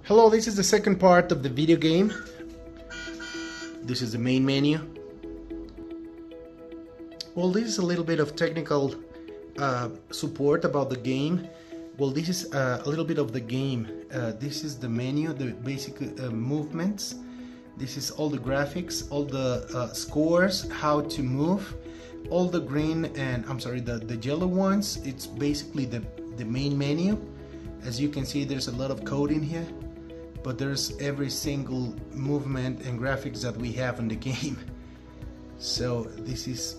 Hello, this is the second part of the video game. This is the main menu. Well, this is a little bit of technical support about the game. Well, this is a little bit of the game. This is the menu, the basic movements. This is all the graphics, all the scores, how to move. All the green and the yellow ones, it's basically the main menu. As you can see, there's a lot of code in here, but there's every single movement and graphics that we have in the game. So this is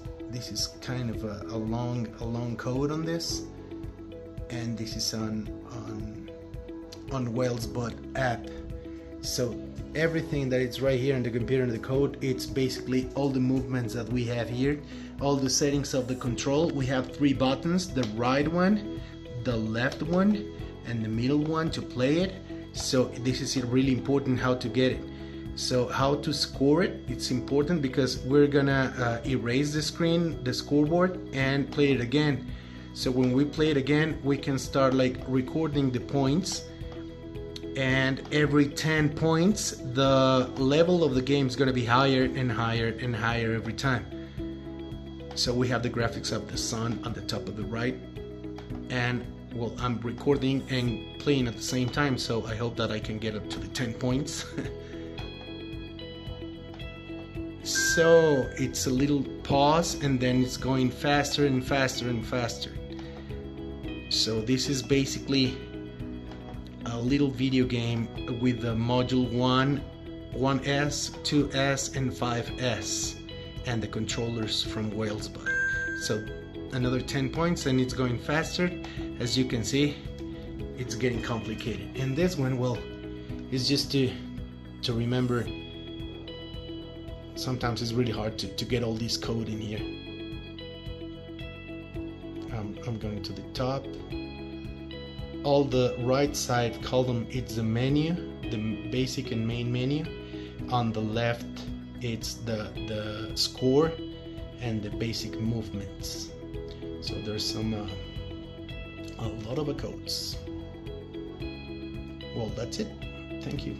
kind of a long code on this, and this is on WhalesBot app. So everything that is right here in the computer in the code, it's basically all the movements that we have here, all the settings of the control. We have 3 buttons, the right one, the left one, and the middle one to play it. So this is really important how to get it. So how to score it, it's important because we're gonna erase the screen, the scoreboard, and play it again. So when we play it again, we can start like recording the points, and every 10 points the level of the game is gonna be higher and higher and higher every time. So we have the graphics of the sun on the top of the right, and well, I'm recording and playing at the same time, so I hope that I can get up to the 10 points. So it's a little pause and then it's going faster and faster and faster. So this is basically a little video game with the module 1, 1S, 2S and 5S, and the controllers from WhalesBot. So another 10 points and it's going faster. As you can see, it's getting complicated. And this one, well, is just to remember. Sometimes it's really hard to get all this code in here. I'm going to the top. All the right side column, it's the menu, the basic and main menu. On the left, it's the score and the basic movements. So there's a lot of codes. Well, that's it. Thank you.